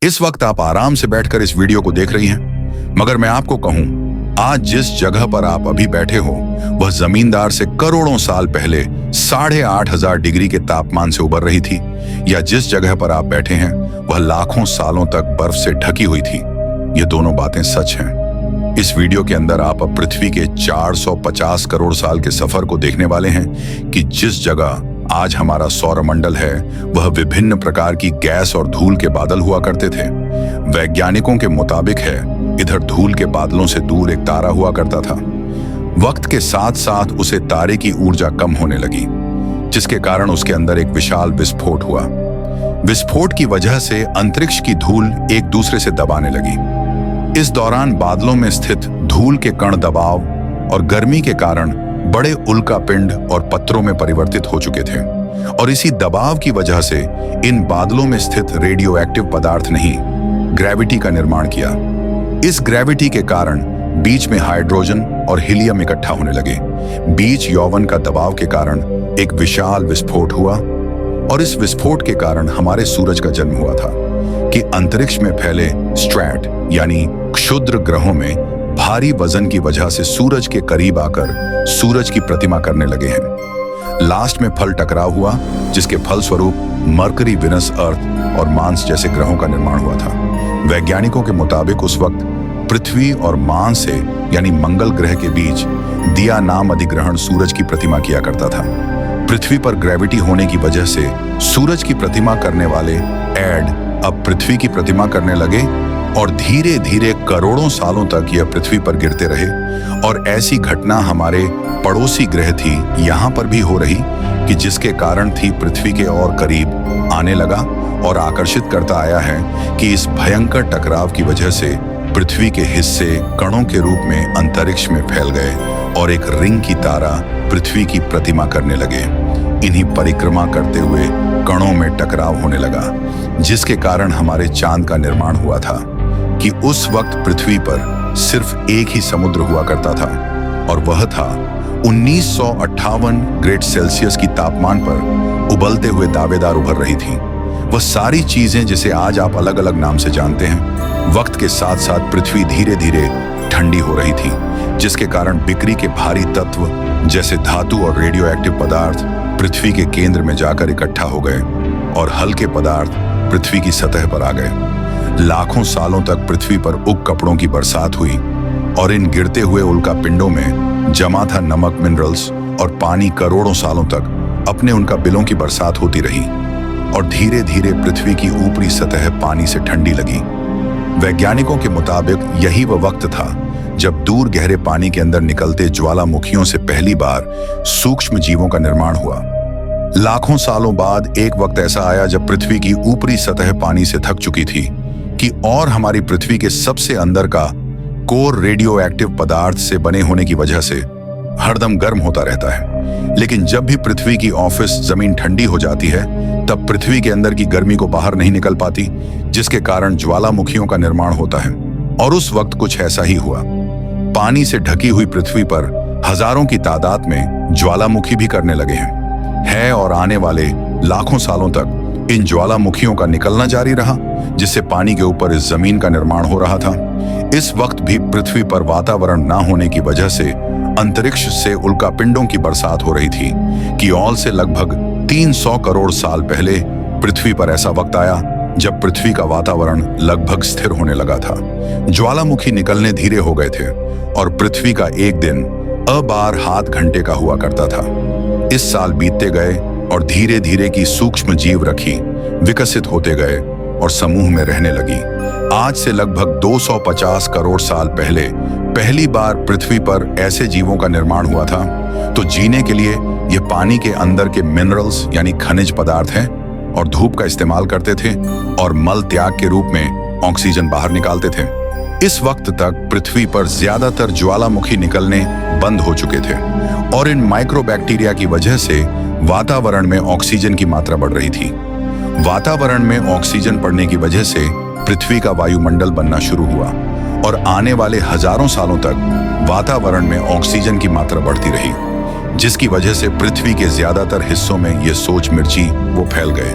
इस वक्त आप आराम से बैठकर इस वीडियो को देख रही हैं, मगर मैं आपको कहूं, आज जिस जगह पर आप अभी बैठे हो वह जमींदार से करोड़ों साल पहले 8,500 डिग्री के तापमान से उबर रही थी, या जिस जगह पर आप बैठे हैं वह लाखों सालों तक बर्फ से ढकी हुई थी। ये दोनों बातें सच हैं। इस वीडियो के अंदर आप अब पृथ्वी के 450 करोड़ साल के सफर को देखने वाले हैं कि जिस जगह आज हमारा सौरमंडल है वह विभिन्न प्रकार की गैस और धूल के बादल हुआ करते थे। वैज्ञानिकों के मुताबिक है इधर धूल के बादलों से दूर एक तारा हुआ करता था। वक्त के साथ साथ उसे तारे की ऊर्जा कम होने लगी, जिसके कारण उसके अंदर एक विशाल विस्फोट हुआ। विस्फोट की वजह से अंतरिक्ष की धूल एक दूसरे से दबाने लगी। इस दौरान बादलों में स्थित धूल के कण दबाव और गर्मी के कारण बड़े उल्कापिंड और पत्थरों में परिवर्तित हो चुके थे, और इसी दबाव की वजह से इन बादलों में स्थित रेडियो एक्टिव पदार्थ ने ग्रेविटी का निर्माण किया। इस ग्रेविटी के कारण बीच में हाइड्रोजन और हीलियम इकट्ठा होने लगे। बीच यौवन का दबाव के कारण एक विशाल विस्फोट हुआ, और इस विस्फोट के कारण हमारे सूरज का जन्म हुआ था कि अंतरिक्ष में फैले स्ट्रैट यानी क्षुद्र ग्रहों में भारी वजन की वजह से सूरज के करीब आकर सूरज की प्रतिमा करने लगे हैं। लास्ट में फल टकराव हुआ, जिसके फलस्वरूप मरकरी, विनस, अर्थ और मार्स जैसे ग्रहों का निर्माण हुआ था। वैज्ञानिकों के मुताबिक उस वक्त पृथ्वी और मार्स से यानी मंगल ग्रह के बीच दिया नाम अधिग्रहण सूरज की प्रतिमा किया करता था। पृथ्वी पर ग्रेविटी होने की वजह से सूरज की प्रतिमा करने वाले एड अब पृथ्वी की प्रतिमा करने लगे, और धीरे धीरे करोड़ों सालों तक यह पृथ्वी पर गिरते रहे। और ऐसी घटना हमारे पड़ोसी ग्रह थी यहाँ पर भी हो रही, कि जिसके कारण थी पृथ्वी के और करीब आने लगा, और आकर्षित करता आया है कि इस भयंकर टकराव की वजह से पृथ्वी के हिस्से कणों के रूप में अंतरिक्ष में फैल गए और एक रिंग की तारा पृथ्वी की प्रतिमा करने लगे। इन्हीं परिक्रमा करते हुए कणों में टकराव होने लगा, जिसके कारण हमारे चांद का निर्माण हुआ था। कि उस वक्त पृथ्वी पर सिर्फ एक ही समुद्र हुआ करता था, और वह था 1958 ग्रेड सेल्सियस की तापमान पर उबलते हुए दावेदार उभर रही थी। वह सारी चीजें जिसे आज आप अलग अलग नाम से जानते हैं, वक्त के साथ साथ पृथ्वी धीरे धीरे ठंडी हो रही थी, जिसके कारण बिक्री के भारी तत्व जैसे धातु और रेडियो एक्टिव पदार्थ पृथ्वी के केंद्र में जाकर इकट्ठा हो गए, और हल्के पदार्थ पृथ्वी की सतह पर आ गए। लाखों सालों तक पृथ्वी पर उग कपड़ों की बरसात हुई, और इन गिरते हुए उल्का पिंडों में जमा था नमक, मिनरल्स और पानी। करोड़ों सालों तक अपने उनका बिलों की बरसात होती रही, और धीरे धीरे पृथ्वी की ऊपरी सतह पानी से ठंडी लगी। वैज्ञानिकों के मुताबिक यही वह वक्त था जब दूर गहरे पानी के अंदर निकलते ज्वालामुखियों से पहली बार सूक्ष्म जीवों का निर्माण हुआ। लाखों सालों बाद एक वक्त ऐसा आया जब पृथ्वी की ऊपरी सतह पानी से थक चुकी थी कि और हमारी पृथ्वी के सबसे अंदर का कोर रेडियो एक्टिव पदार्थ से बने होने की वजह से हरदम गर्म होता रहता है। लेकिन जब भी पृथ्वी की ऑफिस जमीन ठंडी हो जाती है, तब पृथ्वी के अंदर की गर्मी को बाहर नहीं निकल पाती, जिसके कारण ज्वालामुखियों का निर्माण होता है। और उस वक्त कुछ ऐसा ही हुआ। पानी से ढकी हुई पृथ्वी पर हजारों की तादाद में ज्वालामुखी भी करने लगे हैं और आने वाले लाखों सालों तक इन ज्वालामुखियों का निकलना जारी रहा, जिससे पानी के ऊपर इस जमीन का निर्माण हो रहा था। इस वक्त भी पृथ्वी पर वातावरण न होने की वजह से अंतरिक्ष से उल्कापिंडों की बरसात हो रही थी। कि ऑल से लगभग 300 करोड़ साल पहले पृथ्वी पर ऐसा वक्त आया जब पृथ्वी का वातावरण लगभग स्थिर होने लगा था। ज्वालामुखी निकलने धीरे हो गए थे, और पृथ्वी का एक दिन अबार 7 घंटे का हुआ करता था। इस साल बीतते गए, और धीरे धीरे की सूक्ष्म जीव रखी विकसित होते गए और समूह में रहने लगी। आज से लगभग 250 करोड़ साल पहले पहली बार पृथ्वी पर ऐसे जीवों का निर्माण हुआ था। तो जीने के लिए ये पानी के अंदर के मिनरल्स यानी खनिज पदार्थ हैं, और धूप का इस्तेमाल करते थे, और मल त्याग के रूप में ऑक्सीजन बाहर निकालते थे। इस वक्त तक पृथ्वी पर ज्यादातर ज्वालामुखी निकलने बंद हो चुके थे, और इन माइक्रोबैक्टीरिया की वजह से वातावरण में ऑक्सीजन की मात्रा बढ़ रही थी। वातावरण में ऑक्सीजन बढ़ने की वजह से पृथ्वी का वायुमंडल बनना शुरू हुआ, और आने वाले हजारों सालों तक वातावरण में ऑक्सीजन की मात्रा बढ़ती रही, जिसकी वजह से पृथ्वी के ज्यादातर हिस्सों में ये सोच मिर्ची वो फैल गए।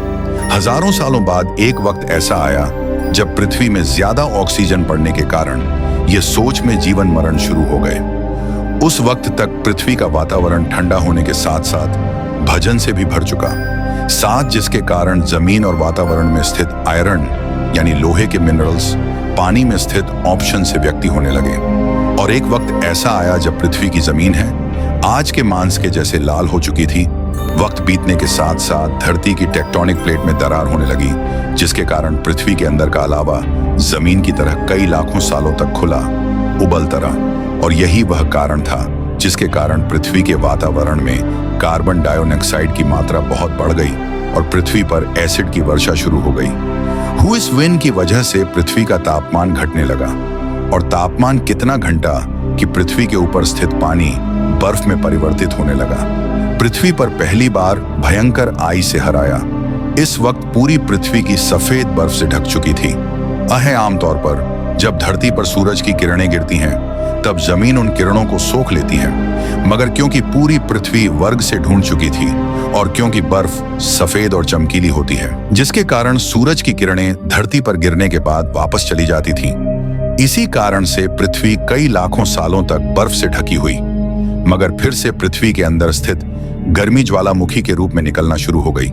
हजारों सालों बाद एक वक्त ऐसा आया जब पृथ्वी में ज्यादा ऑक्सीजन पड़ने के कारण ये सोच में जीवन मरण शुरू हो गए। उस वक्त तक पृथ्वी का वातावरण ठंडा होने के साथ साथ भजन से भी भर चुका, साथ जिसके कारण जमीन और वातावरण में स्थित आयरन यानी लोहे के मिनरल्स पानी में स्थित ऑप्शन से व्यक्ति होने लगे। और एक वक्त ऐसा आया जब पृथ्वी की जमीन है आज के मांस के जैसे लाल हो चुकी थी। वक्त बीतने के साथ साथ धरती की टेक्टोनिक प्लेट में दरार होने लगी, जिसके कारण पृथ्वी के अंदर का अलावा जमीन की तरह कई लाखों सालों तक खुला उबलता रहा। और यही वह कारण था जिसके कारण पृथ्वी के वातावरण में कार्बन डाइऑक्साइड की मात्रा बहुत बढ़ गई और पृथ्वी पर एसिड की वर्षा शुरू हो गई। हुइस विंड की वजह से पृथ्वी का तापमान घटने लगा, और तापमान कितना घटा कि पृथ्वी के ऊपर स्थित पानी बर्फ में परिवर्तित होने लगा। पृथ्वी पर पहली बार भयंकर आइस से हराया। इस वक्त पूरी पृथ्वी की सफेद बर्फ से ढक चुकी थी। आमतौर पर जब धरती पर सूरज की किरणें गिरती हैं तब जमीन उन किरणों को सोख लेती है, मगर क्योंकि पूरी पृथ्वी वर्ग से ढूंढ चुकी थी और क्योंकि बर्फ सफेद और चमकीली होती है, जिसके कारण सूरज की किरणें धरती पर गिरने के बाद वापस चली जाती थीं। इसी कारण से पृथ्वी कई लाखों सालों तक बर्फ से ढकी हुई, मगर फिर से पृथ्वी के अंदर स्थित गर्मी ज्वालामुखी के रूप में निकलना शुरू हो गई,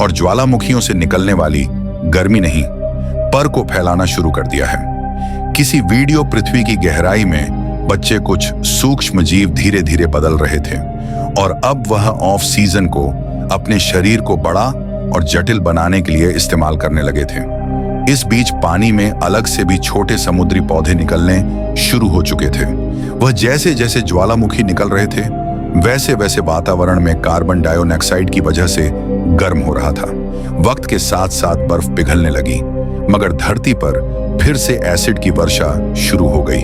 और ज्वालामुखियों से निकलने वाली गर्मी नहीं पर को फैलाना शुरू कर दिया है। किसी वीडियो पृथ्वी की गहराई में बच्चे कुछ सूक्ष्म जीव धीरे धीरे बदल रहे थे, और अब वह ऑफ सीजन को अपने शरीर को बड़ा और जटिल बनाने के लिए इस्तेमाल करने लगे थे। इस बीच पानी में अलग से भी छोटे समुद्री पौधे निकलने शुरू हो चुके थे। वह जैसे जैसे ज्वालामुखी निकल रहे थे वैसे वैसे वातावरण में कार्बन डाइऑक्साइड की वजह से गर्म हो रहा था। वक्त के साथ साथ बर्फ पिघलने लगी, मगर धरती पर फिर से एसिड की वर्षा शुरू हो गई,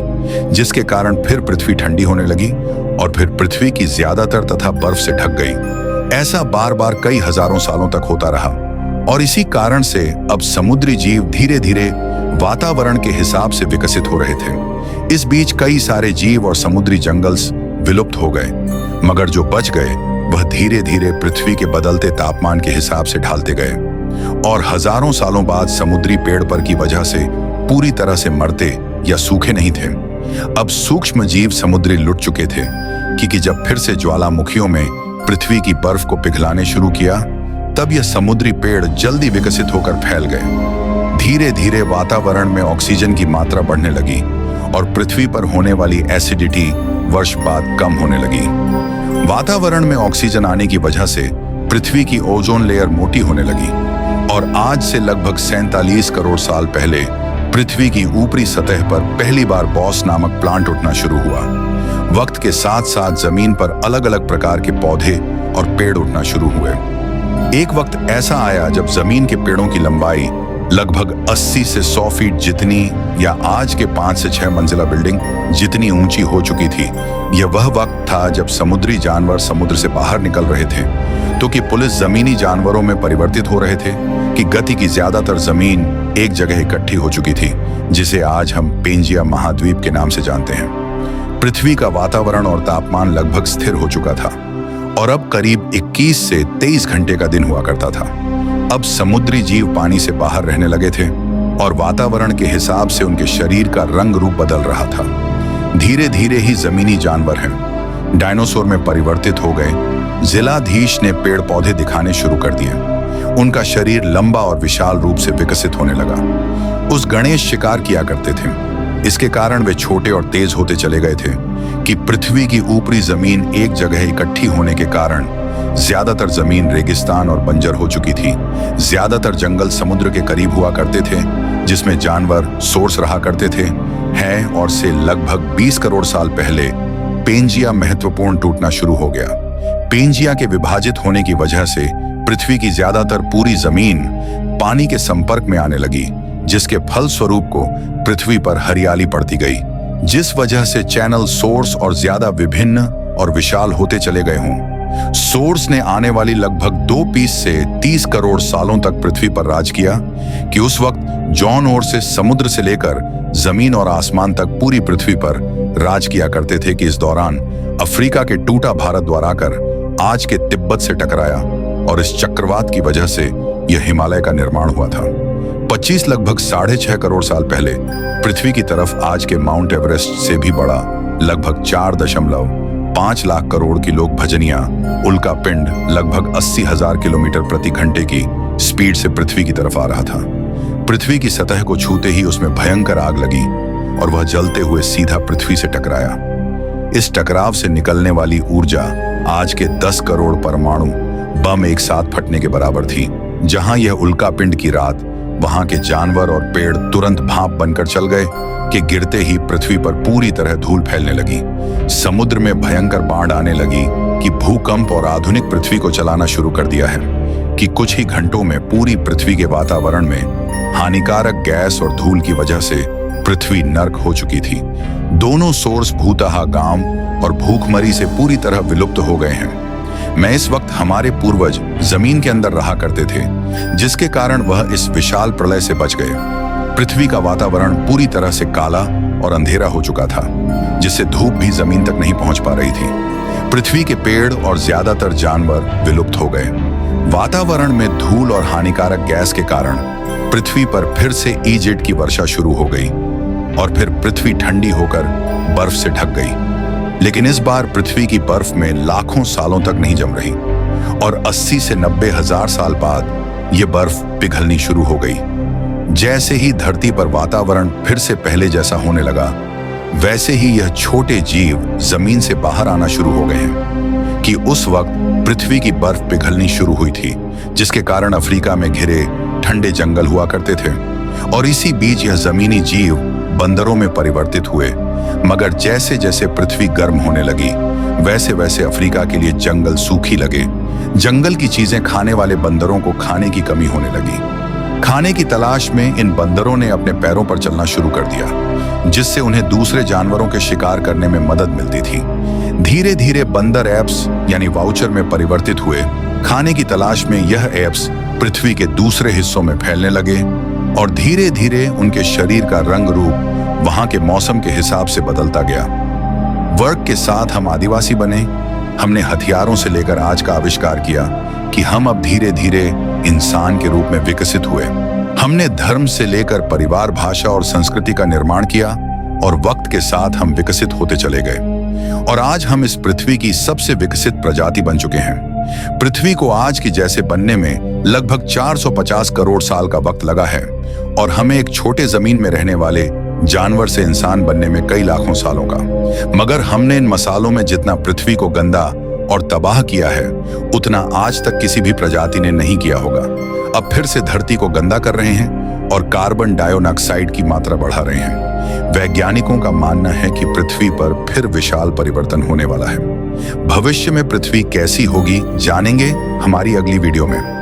जिसके कारण फिर पृथ्वी ठंडी होने लगी और फिर पृथ्वी की ज्यादातर तथा बर्फ से ढक गई। ऐसा बार बार कई हजारों सालों तक होता रहा, और इसी कारण से अब समुद्री जीव धीरे धीरे वातावरण के हिसाब से विकसित हो रहे थे। इस बीच कई सारे जीव और समुद्री जंगल्स विलुप्त हो गए, मगर जो बच गए वह धीरे धीरे पृथ्वी के बदलते तापमान के हिसाब से ढलते गए, और हजारों सालों बाद समुद्री पेड़ पर की वजह से पूरी तरह से मरते या सूखे नहीं थे। अब सूक्ष्म जीव समुद्री लुट चुके थे, क्योंकि जब फिर से ज्वालामुखियों में पृथ्वी की बर्फ को पिघलाने शुरू किया तब यह समुद्री पेड़ जल्दी विकसित होकर फैल गए। धीरे धीरे वातावरण में ऑक्सीजन की मात्रा बढ़ने लगी और पृथ्वी पर होने वाली एसिडिटी वर्ष बाद कम होने लगी। वातावरण में ऑक्सीजन आने की वजह से पृथ्वी की ओजोन लेयर मोटी होने लगी, और आज से लगभग 47 करोड़ साल पहले पृथ्वी की ऊपरी सतह पर पहली बार बॉस नामक प्लांट उठना शुरू हुआ। वक्त के साथ साथ जमीन पर अलग अलग प्रकार के पौधे और पेड़ उठना शुरू हुए। एक वक्त ऐसा आया जब जमीन के पेड़ों की लंबाई लगभग 80 से 100 फीट जितनी, या आज के 5 से 6 मंजिला बिल्डिंग जितनी ऊंची हो चुकी थी। यह वह वक्त था जब समुद्री जानवर समुद्र से बाहर निकल रहे थे, तो कि पुलिस जमीनी जानवरों में परिवर्तित हो रहे थे, कि गति की ज्यादातर जमीन एक जगह इकट्ठी हो चुकी थी, जिसे आज हम पेंजिया महाद्वीप के नाम से जानते हैं। पृथ्वी का वातावरण और तापमान लगभग स्थिर हो चुका था, और अब करीब 21 से 23 घंटे का दिन हुआ करता था। अब समुद्री जीव पानी से बाहर रहने लगे थे, और वातावरण के हिसाब से उनके शरीर का रंग रूप बदल रहा था। धीरे धीरे ही जमीनी जानवर हैं डायनासोर में परिवर्तित हो गए। जिलाधीश ने पेड़ पौधे दिखाने शुरू कर दिए। उनका शरीर लंबा और विशाल रूप से विकसित होने लगा। उस गणेश शिकार किया करते थे। इसके कारण वे छोटे और तेज होते चले गए थे, कि पृथ्वी की ऊपरी जमीन एक जगह इकट्ठी होने के कारण ज्यादातर जमीन रेगिस्तान और बंजर हो चुकी थी। ज्यादातर जंगल समुद्र के करीब हुआ करते थे, जिसमें जानवर सोर्स रहा करते थे। है और से लगभग 20 करोड़ साल पहले पेंजिया महत्वपूर्ण टूटना शुरू हो गया। पेंजिया के विभाजित होने की वजह से पृथ्वी की ज्यादातर पूरी जमीन पानी के संपर्क में आने लगी, जिसके फलस्वरूप को पृथ्वी पर हरियाली पड़ती गई, जिस वजह से चैनल सोर्स और ज्यादा विभिन्न और विशाल होते चले गए हों। सोर्स ने आने वाली लगभग 2 से 30 करोड़ सालों तक पृथ्वी पर राज किया, कि उस वक्त जॉन ओर से समुद्र से लेकर जमीन और आसमान तक पूरी पृथ्वी पर राज किया करते थे, कि इस दौरान अफ्रीका के टूटा भारत द्वारा कर आज के तिब्बत से टकराया, और इस चक्रवात की वजह से यह हिमालय का निर्माण हुआ था। 25 लगभग 6.5 करोड़ साल पहले पृथ्वी की तरफ आज के माउंट एवरेस्ट से भी बड़ा लगभग 4.5 लाख करोड़ की लोक भजनिया उल्का पिंड लगभग 80,000 किलोमीटर प्रति घंटे की स्पीड से पृथ्वी की तरफ आ रहा था। पृथ्वी की सतह को छूते ही उसमें भयंकर आग लगी और वह जलते हुए सीधा पृथ्वी से टकराया। इस टकराव से निकलने वाली ऊर्जा आज के 10 करोड़ परमाणु बम एक साथ फटने के बराबर थी। जहां यह उल्का पिंड की रात, वहां के जानवर और पेड़ तुरंत भाप बनकर चल गए कि गिरते ही पृथ्वी पर पूरी तरह धूल फैलने लगी। समुद्र में भयंकर बाढ़ आने लगी कि भूकंप और आधुनिक पृथ्वी को चलाना शुरू कर दिया है कि कुछ ही घंटों में पूरी पृथ्वी के वातावरण में हानिकारक गैस और धूल की वजह से पृथ्वी नर्क हो चुकी थी। दोनों सोर्स भूतहा गांव और भूखमरी से पूरी तरह विलुप्त हो गए हैं। मैं इस वक्त हमारे पूर्वज जमीन के अंदर रहा करते थे, जिसके कारण वह इस विशाल प्रलय से बच गए। पृथ्वी का वातावरण पूरी तरह से काला और अंधेरा हो चुका था, जिससे धूप भी जमीन तक नहीं पहुंच पा रही थी। पृथ्वी के पेड़ और ज्यादातर जानवर विलुप्त हो गए। वातावरण में धूल और हानिकारक गैस के कारण पृथ्वी पर फिर से ईजिप्ट की वर्षा शुरू हो गई और फिर पृथ्वी ठंडी होकर बर्फ से ढक गई। लेकिन इस बार पृथ्वी की बर्फ में लाखों सालों तक नहीं जम रही और 80 से 90 हजार साल बाद यह बर्फ पिघलनी शुरू हो गई। जैसे ही धरती पर वातावरण फिर से पहले जैसा होने लगा, वैसे ही यह छोटे जीव जमीन से बाहर आना शुरू हो गए हैं कि उस वक्त पृथ्वी की बर्फ पिघलनी शुरू हुई थी, जिसके कारण अफ्रीका में घिरे ठंडे जंगल हुआ करते थे और इसी बीच यह जमीनी जीव बंदरों में परिवर्तित हुए। मगर जैसे जैसे पृथ्वी गर्म होने लगी, वैसे वैसे अफ्रीका के लिए जंगल सूखी लगे। जंगल की चीजें खाने वाले बंदरों को खाने की कमी होने लगी। खाने की तलाश में इन बंदरों ने अपने पैरों पर चलना शुरू कर दिया, जिससे उन्हें दूसरे जानवरों के शिकार करने में मदद मिलती थी। धीरे धीरे बंदर एप्स यानी वाउचर में परिवर्तित हुए। खाने की तलाश में यह एप्स पृथ्वी के दूसरे हिस्सों में फैलने लगे और धीरे धीरे उनके शरीर का रंग रूप वहां के मौसम के हिसाब से बदलता गया। वर्क के साथ हम आदिवासी बने। हमने हथियारों से लेकर आज का आविष्कार किया कि हम अब धीरे धीरे इंसान के रूप में विकसित हुए। हमने धर्म से लेकर परिवार, भाषा और संस्कृति का निर्माण किया और वक्त के साथ हम विकसित होते चले गए और आज हम इस पृथ्वी की सबसे विकसित प्रजाति बन चुके हैं। पृथ्वी को आज की जैसे बनने में लगभग 450 करोड़ साल का वक्त लगा है और हमें एक छोटे जमीन में रहने वाले जानवर से इंसान बनने में कई लाखों सालों का। मगर हमने इन मसालों में जितना पृथ्वी को गंदा और तबाह किया है, उतना आज तक किसी भी प्रजाति ने नहीं किया होगा। अब फिर से धरती को गंदा कर रहे हैं और कार्बन डाइऑक्साइड की मात्रा बढ़ा रहे हैं। वैज्ञानिकों का मानना है कि पृथ्वी पर फिर विशाल परिवर्तन होने वाला है। भविष्य में पृथ्वी कैसी होगी जानेंगे हमारी अगली वीडियो में।